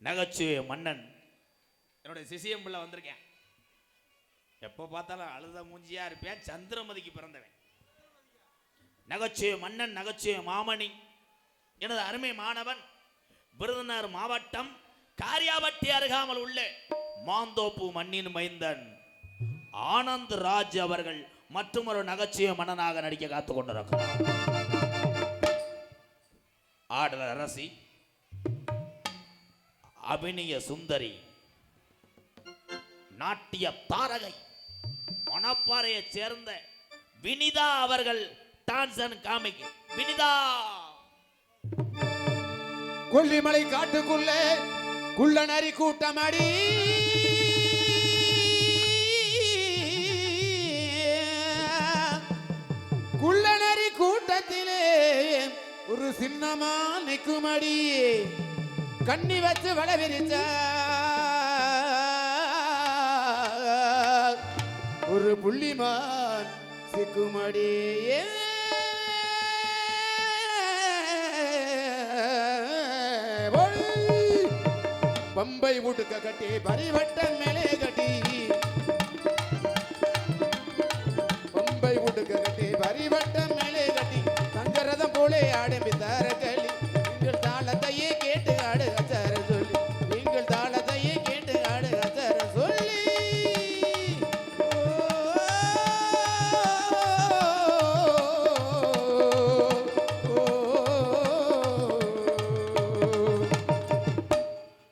நகைச்சுவை மன்னன் என்னுடைய சிசியம் பிள்ளை வந்திருக்கேன். எப்போ பார்த்தாலும் அழுத மூஞ்சியா இருப்பேன். சந்திரமதிக்கு பிறந்தவன். நகைச்சுவை மன்னன், நகைச்சுவை மாமணி, எனது அருமை மாணவன், விருதுநகர் மாவட்டம் காரியாபட்டி அருகாமல் உள்ள மாந்தோப்பு மண்ணின் மைந்தன் ஆனந்த் ராஜ் அவர்கள் மற்றும் ஒரு நகைச்சுவை மன்னனாக நடிக்க காத்துக் கொண்டிருக்கிறார். ஆடல் அரசி, அபிநய சுந்தரி, நாட்டிய தாரகை, மணப்பாறையைச் சேர்ந்த வினிதா அவர்கள் dance and comic. Vinitha. Kollimalai காட்டுக்குள்ளே குள்ள நரி கூட்டமடி, குள்ள நரி கூட்டத்திலே ஒரு சின்னமா நிக்குமடி, கண்ணி வச்சு வள விரிச்ச ஒரு புள்ளிமான் சிக்குமடி. பம்பை உடுக்க கட்டி பரிவட்டம் மேலே கட்டி, பம்பை உடுக்க கட்டி பரிவட்டம் மேலே கட்டி, தங்கரதம் போலே ஆடம்பித்தார களி, எங்கள் தாளத்தையே கேட்டு ஆடு அச்சார சொல்லி, எங்கள் தாளத்தையே கேட்டு ஆடு அச்சார சொல்லி.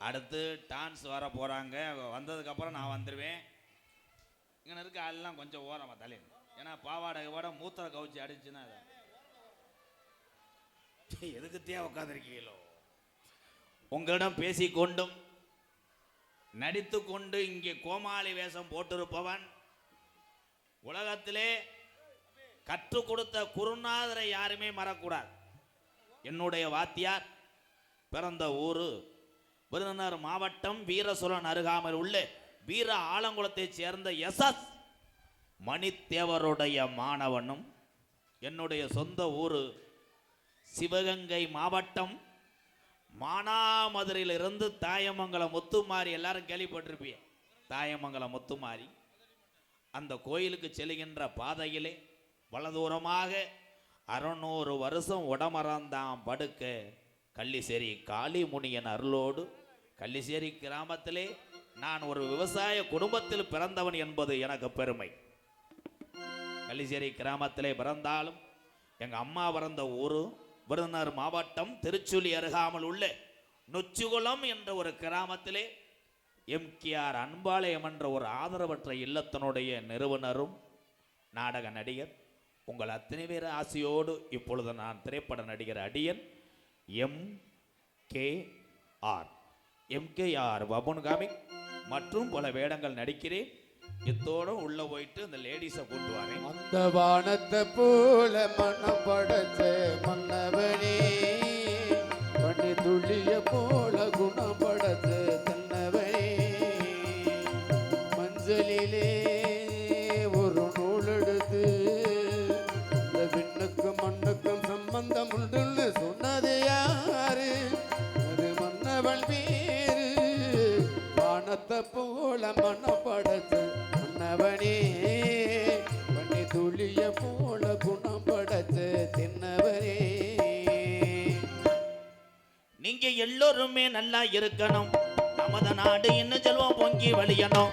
அடுத்து டான்ஸ் வர போறாங்க. வந்ததுக்கு அப்புறம் நான் வந்துடுவேன். இங்கே இருக்க ஆள்லாம் கொஞ்சம் ஓரமா தலை, ஏன்னா பாவாடை மூத்திர கவுச்சி அடிச்சுன்னா எதுக்குத்தே உட்காந்துருக்கீங்களோ. உங்களிடம் பேசிக்கொண்டும் நடித்து கொண்டு இங்கே கோமாளி வேஷம் போட்டிருப்பவன், உலகத்திலே கற்றுக் கொடுத்த குருநாதரை யாருமே மறக்கூடாது. என்னுடைய வாத்தியார் பிறந்த ஊரு விருதுநகர் மாவட்டம் வீரசோழன் அருகாமல் உள்ள வீர ஆலங்குளத்தைச் சேர்ந்த எஸ்எஸ் மணித்தேவருடைய மாணவனும், என்னுடைய சொந்த ஊரு சிவகங்கை மாவட்டம் மானாமதுரையிலிருந்து தாயமங்கலம் முத்துமாரி. எல்லாரும் கேள்விப்பட்டிருப்பீங்க தாயமங்கலம் முத்துமாரி. அந்த கோயிலுக்கு செல்கின்ற பாதையிலே வலதூரமாக 600 வருஷம் உடமறந்தாம் படுக்க கள்ளிசேரி காளிமுனியன் அருளோடு, கள்ளிசேரி கிராமத்திலே நான் ஒரு விவசாய குடும்பத்தில் பிறந்தவன் என்பது எனக்கு பெருமை. கள்ளிசேரி கிராமத்திலே பிறந்தாலும் எங்கள் அம்மா பிறந்த ஊரு விருதுநகர் மாவட்டம் திருச்சுழி அருகாமல் உள்ள நொச்சிகுளம் என்ற ஒரு கிராமத்திலே எம்கேஆர் அன்பாலயம் என்ற ஒரு ஆதரவற்ற இல்லத்தினுடைய நிறுவனரும் நாடக நடிகர். உங்கள் அத்தனை பேர் ஆசையோடு இப்பொழுது நான் திரைப்பட நடிகர் அடியன் எம்கேஆர் பபுன் காமிக் மற்றும் பல வேடங்கள் நடிக்கிறேன். இத்தோடு உள்ள போயிட்டு அந்த லேடிஸை கூட்டு வரேன். அந்த வானத்தை போல மனம் படைச்ச மன்னவனே, பண்ணி துள்ளிய போல குணம் படைச்ச தன்னவனே, மஞ்சளிலே ஒரு நூல் எடுத்து இந்த விண்ணுக்கும் மண்ணுக்கும் சம்பந்தம் உண்டுன்னு சொன்னது யாரு? அது மன்னவன் பேரு. வானத்தை போல மனம் படைச்ச மன்னவனே, பண்ணி துளிய போல குணம் படைச்ச தின்னவரே. நீங்க எல்லோருமே நல்லா இருக்கணும். நமது நாடு இன்னும் செல்வம் பொங்கி வழியணும்.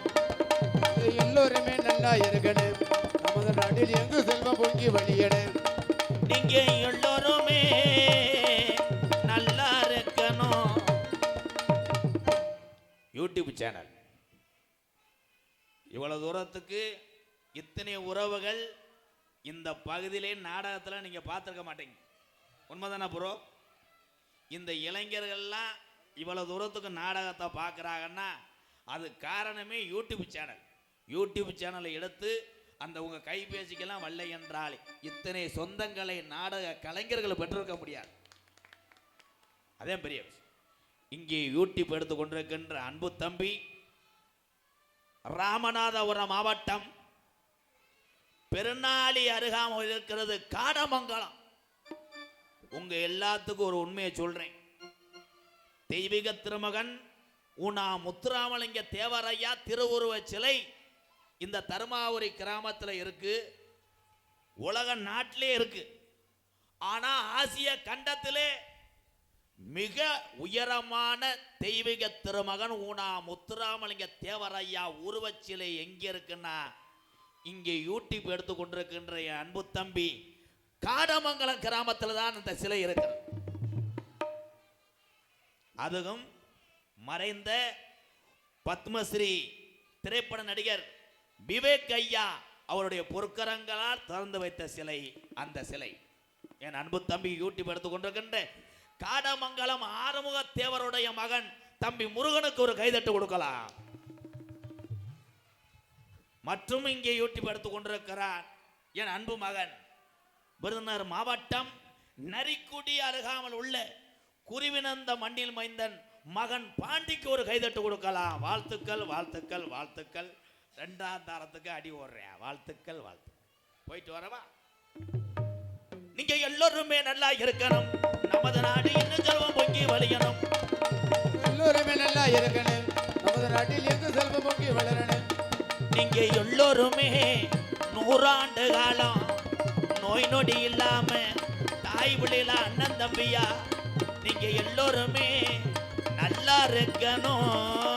எல்லோருமே நல்லா இருக்கணும். நமது நாட்டில் எங்கு செல்வம் பொங்கி வழியணும். நீங்க எல்லோருமே நல்லா இருக்கணும். யூடியூப் சேனல் இவ்வளவு தூரத்துக்கு இத்தனை உறவுகள் இந்த பகுதியிலே நாடகத்தில் நீங்க பார்த்துருக்க மாட்டீங்க. உண்மைதானே ப்ரோ? இந்த இளைஞர்கள்லாம் இவ்வளவு தூரத்துக்கு நாடகத்தை பார்க்குறாங்கன்னா அது காரணமே யூடியூப் சேனல். யூடியூப் சேனலை எடுத்து அந்த உங்க கைபேசிக்கெல்லாம் வல்லை என்றால் இத்தனை சொந்தங்களை நாடக கலைஞர்கள் பெற்றிருக்க முடியாது. அதே பெரிய விஷயம். இங்கே யூடியூப் எடுத்து கொண்டிருக்கின்ற அன்பு தம்பி ராமநாதபுரம் மாவட்டம் பெருநாளி அருகாமல் இருக்கிறது காடமங்கலம். உங்க எல்லாத்துக்கும் ஒரு உண்மையை சொல்றேன். தெய்வீக திருமகன் உனா முத்துராமலிங்க தேவரையா திருவுருவ சிலை இந்த தருமாபுரி கிராமத்தில் இருக்கு, உலக நாட்டிலே இருக்கு. ஆனா ஆசிய கண்டத்திலே மிக உயரமான தெய்வீக திருமகன் ஊனா முத்துராமலிங்க தேவரையா உருவச்சிலை எங்க இருக்குன்னா இங்கே யூடியூப் எடுத்து கொண்டிருக்கின்ற என் அன்பு தம்பி காடமங்கலம் கிராமத்தில் தான் இந்த சிலை இருக்கு. அதுவும் மறைந்த பத்மஸ்ரீ திரைப்பட நடிகர் விவேக் ஐயா அவருடைய பொற்கரங்களால் திறந்து வைத்த சிலை அந்த சிலை. என் அன்பு தம்பி யூடியூப் எடுத்து கொண்டிருக்கின்ற காடமங்கலம் ஆறுமுக தேவருடைய மகன் தம்பி முருகனுக்கு ஒரு கைதட்டு கொடுக்கலாம். மற்றும் இங்கே யூடியூப் எடுத்து கொண்டிருக்கிறார் என் அன்பு மகன் விருதுநகர் மாவட்டம் நரிக்குடி அருகாமல் உள்ள குருவினந்த மண்ணில் மைந்தன் மகன் பாண்டிக்கு ஒரு கைதட்டு கொடுக்கலாம். வாழ்த்துக்கள் வாழ்த்துக்கள் வாழ்த்துக்கள். ரெண்டாம் தாரத்துக்கு அடி ஓடுறேன். வாழ்த்துக்கள் வாழ்த்துக்கள். போயிட்டு வரவா. நீங்க எல்லோருமே நல்லா இருக்கணும், நமது நாடு இன்னும் செல்வம் பொங்கி வழியணும். எல்லோருமே நல்லா இருக்கணும், நமது நாட்டில் எங்கு செல்வம் பொங்கி வளரணும். நீங்க எல்லோருமே 100 ஆண்டு காலம் நோய் நொடி இல்லாம தாய் பிள்ளைல அண்ணன் தம்பியா நீங்க எல்லோருமே நல்லா இருக்கணும்.